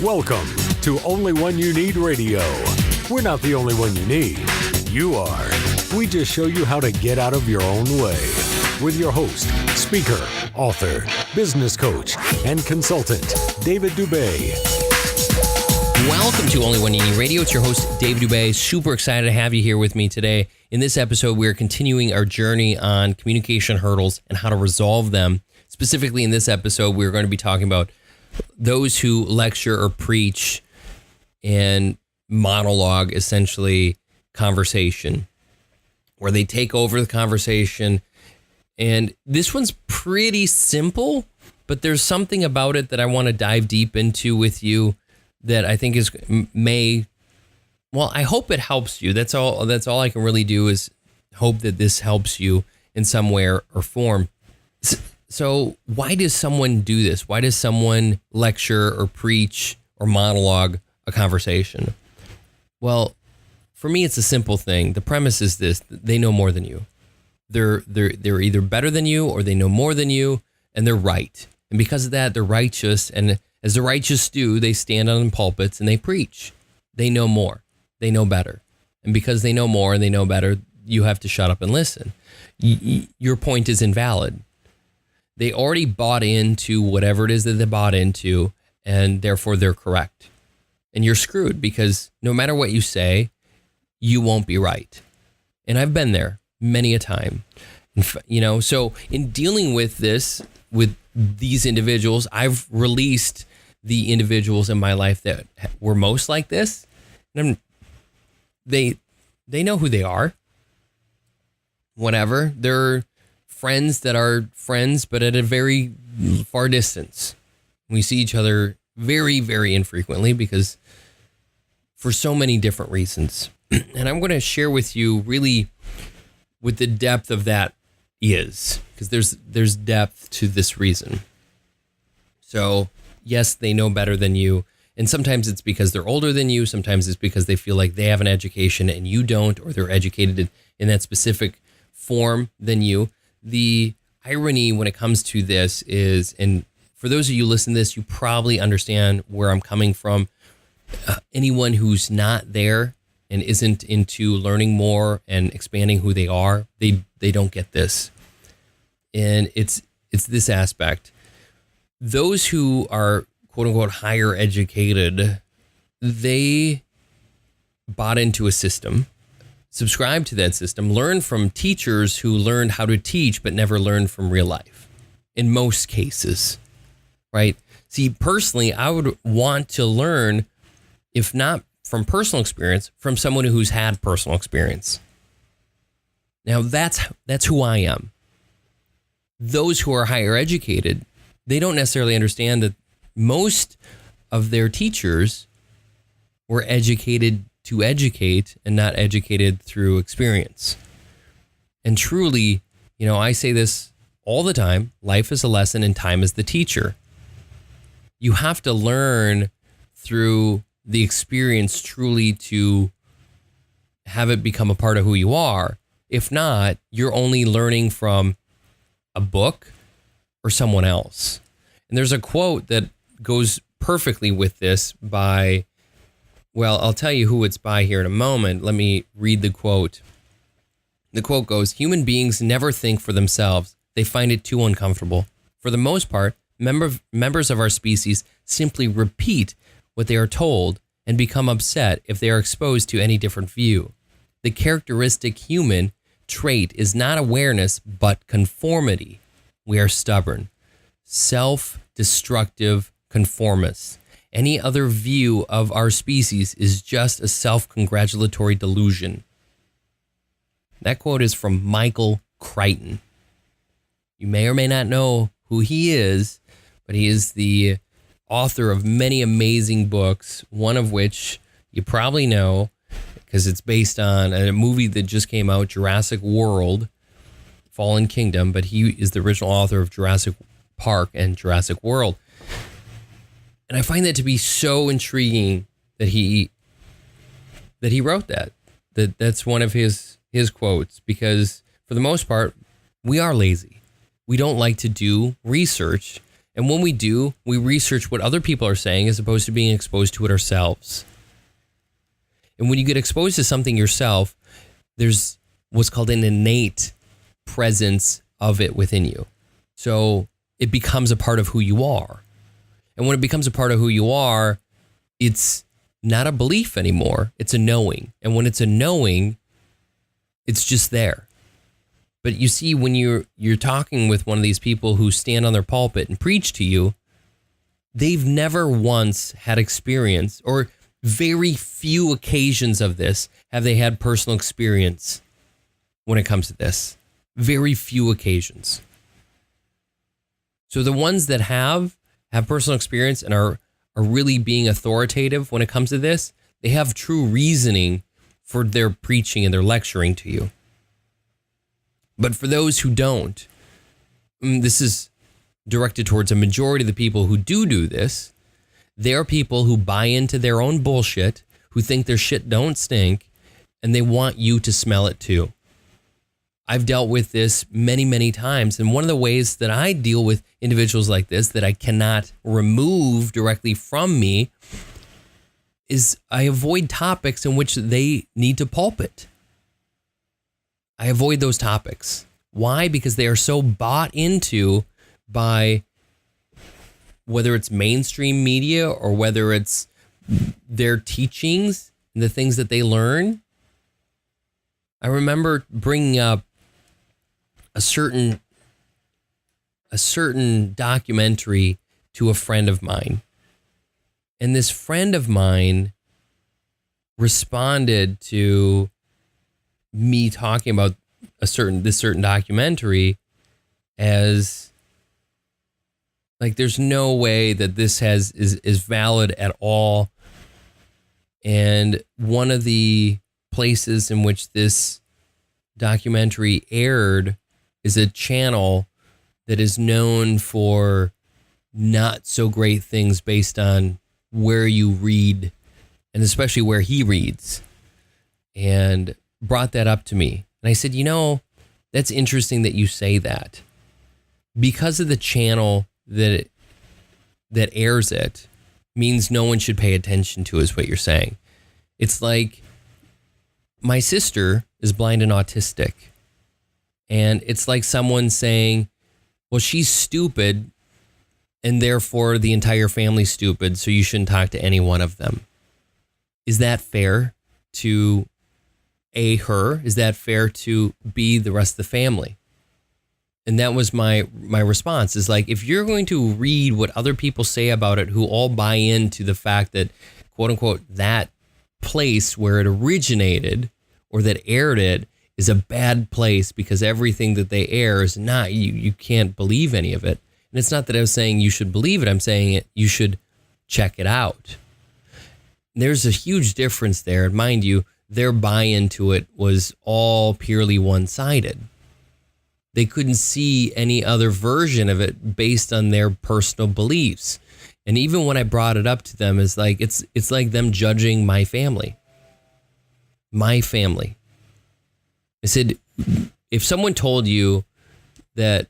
Welcome to Only One You Need Radio. We're not the only one you need. You are. We just show you how to get out of your own way. With your host, speaker, author, business coach, and consultant, David Dubé. Welcome to Only One You Need Radio. It's your host, David Dubé. Super excited to have you here with me today. In this episode, we're continuing our journey on communication hurdles and how to resolve them. Specifically in this episode, we're going to be talking about those who lecture or preach and monologue, essentially conversation, where they take over the conversation. And this one's pretty simple, but there's something about it that I want to dive deep into with you that I think I hope it helps you. That's all I can really do is hope that this helps you in some way or form. So why does someone do this? Why does someone lecture or preach or monologue a conversation? Well, for me, it's a simple thing. The premise is this: they know more than you. They're either better than you or they know more than you, and they're right. And because of that, they're righteous. And as the righteous do, they stand on pulpits and they preach. They know more. They know better. And because they know more and they know better, you have to shut up and listen. Your point is invalid. They already bought into whatever it is that they bought into, and therefore they're correct. And you're screwed because no matter what you say, you won't be right. And I've been there many a time. So in dealing with this, with these individuals, I've released the individuals in my life that were most like this. And they know who they are. Whatever. They're friends that are friends, but at a very far distance. We see each other very, very infrequently because for so many different reasons. And I'm going to share with you really what the depth of that is, because there's depth to this reason. So yes, they know better than you. And sometimes it's because they're older than you. Sometimes it's because they feel like they have an education and you don't, or they're educated in that specific form than you. The irony when it comes to this is, and for those of you listening to this, you probably understand where I'm coming from. Anyone who's not there and isn't into learning more and expanding who they are, they don't get this. And it's this aspect. Those who are quote unquote higher educated, they bought into a system, subscribe to that system, learn from teachers who learned how to teach but never learned from real life in most cases, right? See, personally, I would want to learn, if not from personal experience, from someone who's had personal experience. Now, that's who I am. Those who are higher educated, they don't necessarily understand that most of their teachers were educated to educate and not educated through experience. And truly, I say this all the time, life is a lesson and time is the teacher. You have to learn through the experience truly to have it become a part of who you are. If not, you're only learning from a book or someone else. And there's a quote that goes perfectly with this by, well, I'll tell you who it's by here in a moment. Let me read the quote. The quote goes, "Human beings never think for themselves. They find it too uncomfortable. For the most part, members of our species simply repeat what they are told and become upset if they are exposed to any different view. The characteristic human trait is not awareness, but conformity. We are stubborn, self-destructive conformists. Any other view of our species is just a self-congratulatory delusion." That quote is from Michael Crichton. You may or may not know who he is, but he is the author of many amazing books, one of which you probably know because it's based on a movie that just came out, Jurassic World, Fallen Kingdom, but he is the original author of Jurassic Park and Jurassic World. And I find that to be so intriguing that he wrote that's one of his quotes, because for the most part, we are lazy. We don't like to do research, And when we do, we research what other people are saying as opposed to being exposed to it ourselves. And when you get exposed to something yourself, there's what's called an innate presence of it within you. So it becomes a part of who you are. And when it becomes a part of who you are, it's not a belief anymore. It's a knowing. And when it's a knowing, it's just there. But you see, when you're talking with one of these people who stand on their pulpit and preach to you, they've never once had experience, or very few occasions of this have they had personal experience when it comes to this. Very few occasions. So the ones that have personal experience and are really being authoritative when it comes to this, they have true reasoning for their preaching and their lecturing to you. But for those who don't, this is directed towards a majority of the people who do this. They are people who buy into their own bullshit, who think their shit don't stink, and they want you to smell it too. I've dealt with this many, many times. And one of the ways that I deal with individuals like this that I cannot remove directly from me is I avoid topics in which they need to pulpit. I avoid those topics. Why? Because they are so bought into by whether it's mainstream media or whether it's their teachings and the things that they learn. I remember bringing up a certain documentary to a friend of mine. And this friend of mine responded to me talking about this certain documentary as like, there's no way that this is valid at all. And one of the places in which this documentary aired is a channel that is known for not so great things based on where you read, and especially where he reads, and brought that up to me. And I said, that's interesting that you say that, because of the channel that airs it means no one should pay attention to, is what you're saying. It's like, my sister is blind and autistic, and it's like someone saying, well, she's stupid and therefore the entire family's stupid, so you shouldn't talk to any one of them. Is that fair to A, her? Is that fair to B, the rest of the family? And that was my response, is like, if you're going to read what other people say about it, who all buy into the fact that, quote unquote, that place where it originated or that aired it is a bad place because everything that they air is not, you can't believe any of it. And it's not that I was saying you should believe it. I'm saying you should check it out. There's a huge difference there. And mind you, their buy-in to it was all purely one-sided. They couldn't see any other version of it based on their personal beliefs. And even when I brought it up to them, it's like them judging my family. My family. I said, if someone told you that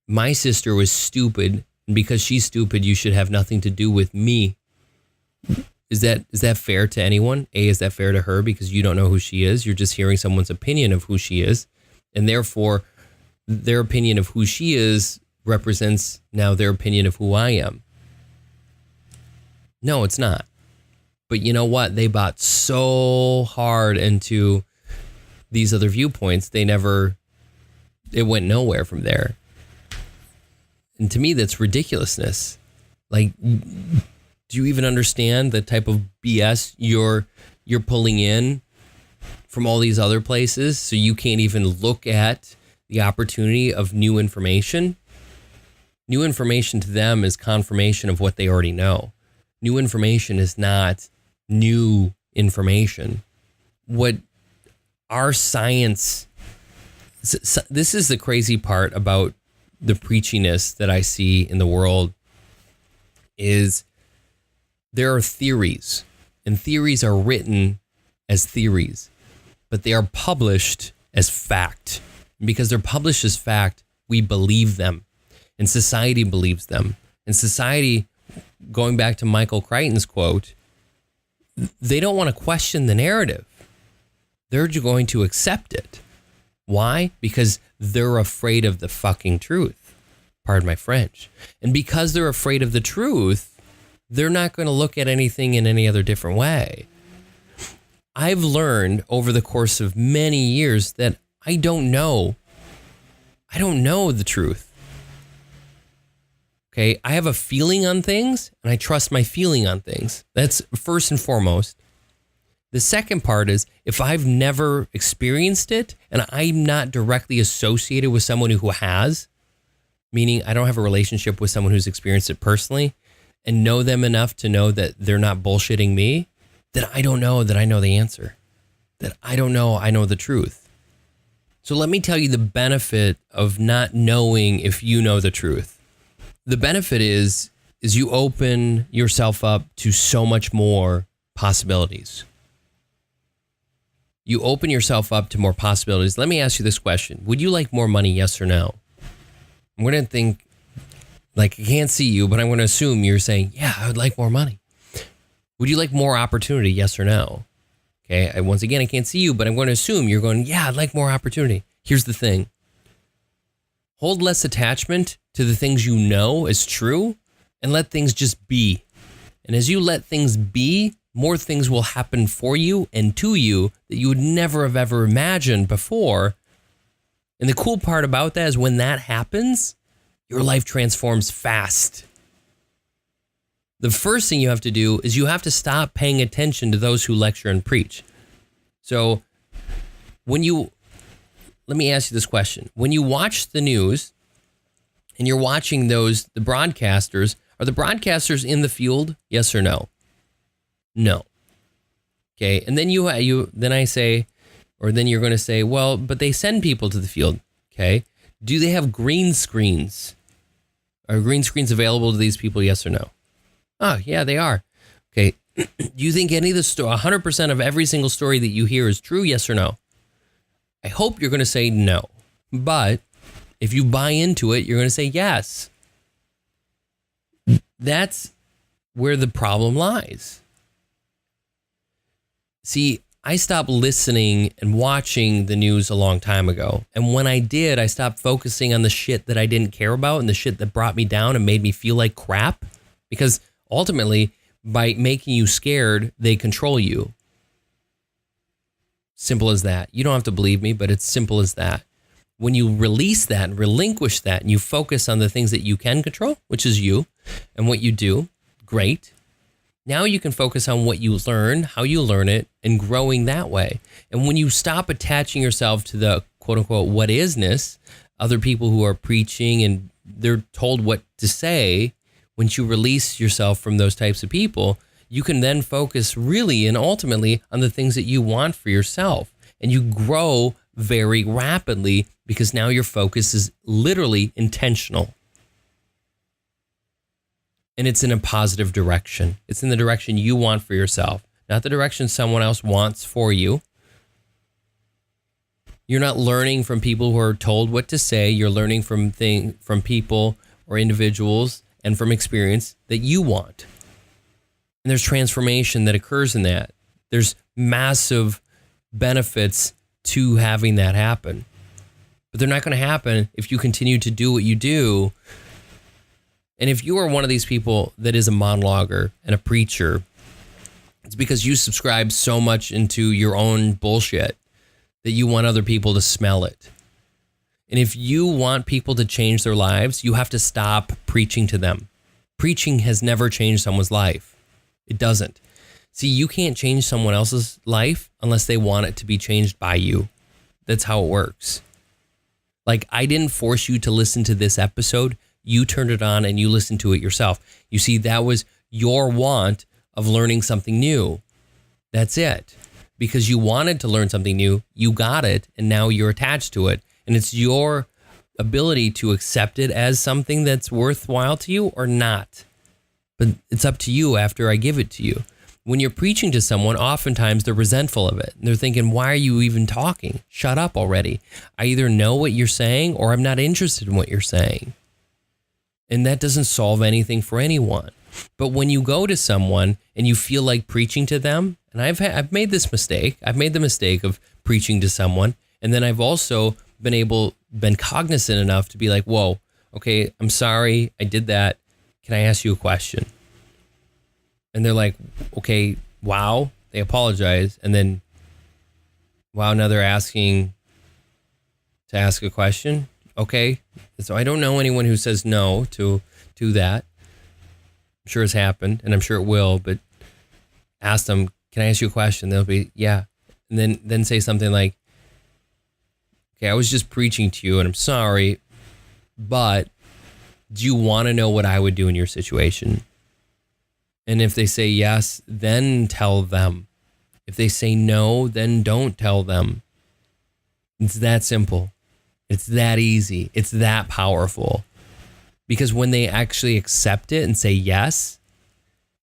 my sister was stupid, and because she's stupid, you should have nothing to do with me, is that fair to anyone? A, is that fair to her because you don't know who she is? You're just hearing someone's opinion of who she is, and therefore their opinion of who she is represents now their opinion of who I am. No, it's not. But you know what? They bought so hard into these other viewpoints, it went nowhere from there. And to me, that's ridiculousness. Like, do you even understand the type of BS you're pulling in from all these other places, so you can't even look at the opportunity of new information? New information to them is confirmation of what they already know. New information is not new information. What our science, this is the crazy part about the preachiness that I see in the world, is there are theories, and theories are written as theories, but they are published as fact. And because they're published as fact, we believe them, and society believes them. And society, going back to Michael Crichton's quote, they don't want to question the narrative. They're going to accept it. Why? Because they're afraid of the fucking truth. Pardon my French. And because they're afraid of the truth, they're not going to look at anything in any other different way. I've learned over the course of many years that I don't know the truth. Okay, I have a feeling on things, and I trust my feeling on things. That's first and foremost. The second part is if I've never experienced it, and I'm not directly associated with someone who has, meaning I don't have a relationship with someone who's experienced it personally, and know them enough to know that they're not bullshitting me, then I don't know that I know the answer. That I don't know I know the truth. So let me tell you the benefit of not knowing if you know the truth. The benefit is you open yourself up to so much more possibilities. You open yourself up to more possibilities. Let me ask you this question. Would you like more money, yes or no? I'm going to think, like I can't see you, but I'm going to assume you're saying, yeah, I would like more money. Would you like more opportunity, yes or no? Okay, once again, I can't see you, but I'm going to assume you're going, yeah, I'd like more opportunity. Here's the thing. Hold less attachment to the things you know is true and let things just be. And as you let things be, more things will happen for you and to you that you would never have ever imagined before. And the cool part about that is when that happens, your life transforms fast. The first thing you have to do is you have to stop paying attention to those who lecture and preach. So let me ask you this question. When you watch the news and you're watching the broadcasters, are the broadcasters in the field? Yes or no? No. Okay. And then then you're going to say, well, but they send people to the field. Okay. Do they have green screens? Are green screens available to these people? Yes or no? Oh, yeah, they are. Okay. Do you think any of the 100% of every single story that you hear is true? Yes or no? I hope you're going to say no. But if you buy into it, you're going to say yes. That's where the problem lies. See, I stopped listening and watching the news a long time ago. And when I did, I stopped focusing on the shit that I didn't care about and the shit that brought me down and made me feel like crap. Because ultimately, by making you scared, they control you. Simple as that. You don't have to believe me, but it's simple as that. When you release that and relinquish that and you focus on the things that you can control, which is you and what you do, great. Now you can focus on what you learn, how you learn it, and growing that way. And when you stop attaching yourself to the quote unquote what isness, other people who are preaching and they're told what to say, once you release yourself from those types of people, you can then focus really and ultimately on the things that you want for yourself. And you grow very rapidly because now your focus is literally intentional. And it's in a positive direction. It's in the direction you want for yourself, not the direction someone else wants for you. You're not learning from people who are told what to say. You're learning from people or individuals and from experience that you want. And there's transformation that occurs in that. There's massive benefits to having that happen. But they're not going to happen if you continue to do what you do. And if you are one of these people that is a monologuer and a preacher, it's because you subscribe so much into your own bullshit that you want other people to smell it. And if you want people to change their lives, you have to stop preaching to them. Preaching has never changed someone's life. It doesn't. See, you can't change someone else's life unless they want it to be changed by you. That's how it works. Like, I didn't force you to listen to this episode. You turned it on and you listened to it yourself. You see, that was your want of learning something new. That's it. Because you wanted to learn something new, you got it, and now you're attached to it. And it's your ability to accept it as something that's worthwhile to you or not. But it's up to you after I give it to you. When you're preaching to someone, oftentimes they're resentful of it. They're thinking, why are you even talking? Shut up already. I either know what you're saying or I'm not interested in what you're saying. And that doesn't solve anything for anyone. But when you go to someone and you feel like preaching to them, and I've made this mistake. I've made the mistake of preaching to someone. And then I've also been cognizant enough to be like, whoa, okay, I'm sorry, I did that. Can I ask you a question? And they're like, okay, wow. They apologize. And then, wow, now they're asking to ask a question. Okay. So I don't know anyone who says no to that. I'm sure it's happened and I'm sure it will, but ask them, can I ask you a question? They'll be, yeah. And then say something like, okay, I was just preaching to you and I'm sorry, but do you want to know what I would do in your situation? And if they say yes, then tell them. If they say no, then don't tell them. It's that simple. It's that easy. It's that powerful. Because when they actually accept it and say yes,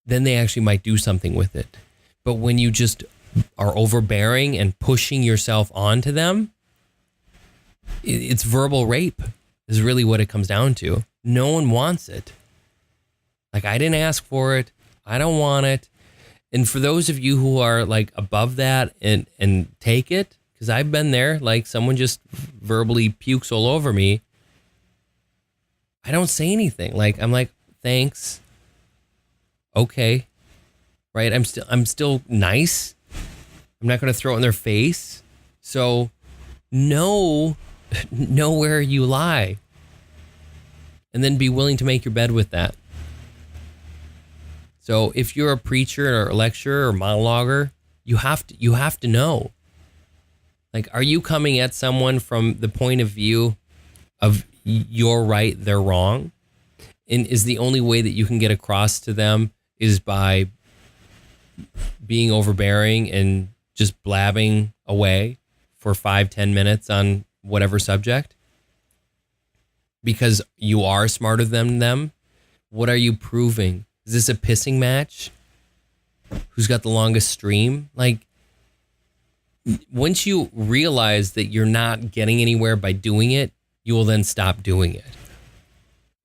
then they actually might do something with it. But when you just are overbearing and pushing yourself onto them, it's verbal rape is really what it comes down to. No one wants it. Like, I didn't ask for it. I don't want it. And for those of you who are like above that and take it, because I've been there, like someone just verbally pukes all over me, I don't say anything. Like, I'm like, thanks. Okay. Right? I'm still nice. I'm not going to throw it in their face. So know where you lie. And then be willing to make your bed with that. So if you're a preacher or a lecturer or monologuer, you have to know. Like, are you coming at someone from the point of view of you're right, they're wrong? And is the only way that you can get across to them is by being overbearing and just blabbing away for 5-10 minutes on whatever subject? Because you are smarter than them? What are you proving? Is this a pissing match? Who's got the longest stream? Like, once you realize that you're not getting anywhere by doing it, you will then stop doing it.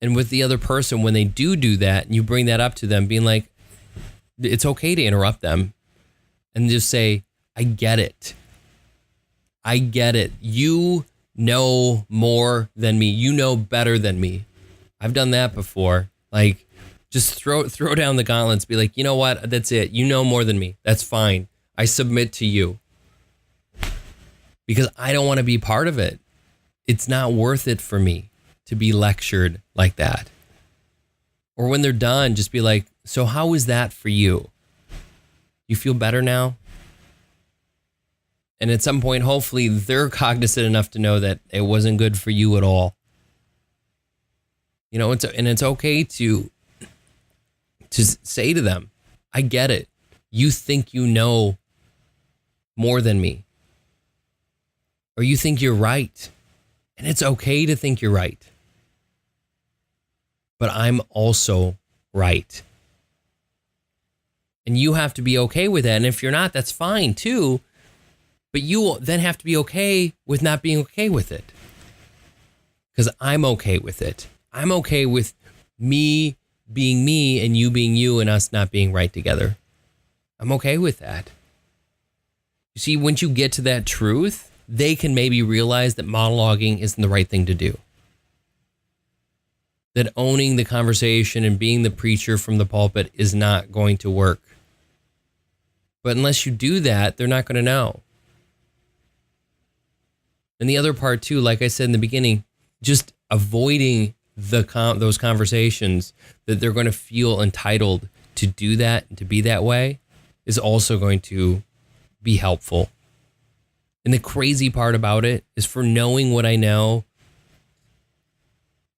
And with the other person, when they do that, and you bring that up to them, being like, it's okay to interrupt them and just say, I get it. I get it. You know more than me. You know better than me. I've done that before. Like, just throw down the gauntlets. Be like, you know what? That's it. You know more than me. That's fine. I submit to you. Because I don't want to be part of it. It's not worth it for me to be lectured like that. Or when they're done, just be like, so how was that for you? You feel better now? And at some point, hopefully, they're cognizant enough to know that it wasn't good for you at all. You know, it's okay to say to them, I get it. You think you know more than me. Or you think you're right. And it's okay to think you're right. But I'm also right. And you have to be okay with that. And if you're not, that's fine too. But you then have to be okay with not being okay with it. Because I'm okay with it. I'm okay with me being me and you being you and us not being right together. I'm okay with that. You see, once you get to that truth, they can maybe realize that monologuing isn't the right thing to do. That owning the conversation and being the preacher from the pulpit is not going to work. But unless you do that, they're not going to know. And the other part too, like I said in the beginning, just avoiding those conversations that they're going to feel entitled to do that and to be that way is also going to be helpful. And the crazy part about it is, for knowing what I know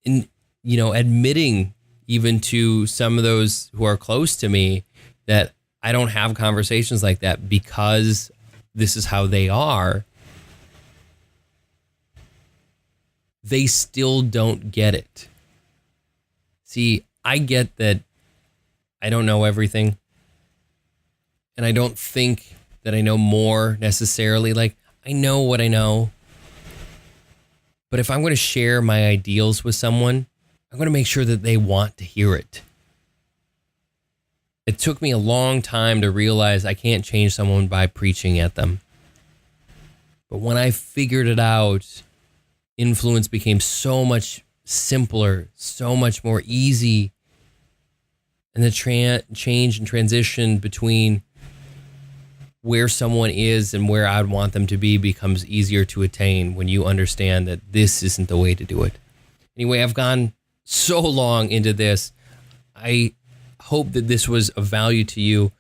and, you know, admitting even to some of those who are close to me that I don't have conversations like that because this is how they are, they still don't get it. See, I get that I don't know everything. And I don't think that I know more necessarily. Like, I know what I know. But if I'm going to share my ideals with someone, I'm going to make sure that they want to hear it. It took me a long time to realize I can't change someone by preaching at them. But when I figured it out, influence became so much simpler, so much more easy. And the change and transition between where someone is and where I'd want them to be becomes easier to attain when you understand that this isn't the way to do it. Anyway, I've gone so long into this. I hope that this was of value to you.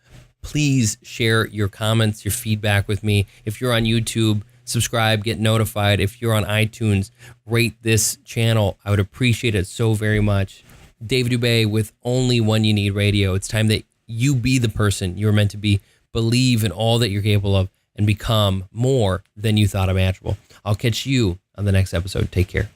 Please share your comments, your feedback with me. If you're on YouTube, subscribe, get notified. If you're on iTunes, rate this channel. I would appreciate it so very much. Dave Dubé with Only One You Need Radio. It's time that you be the person you're meant to be. Believe in all that you're capable of and become more than you thought imaginable. I'll catch you on the next episode. Take care.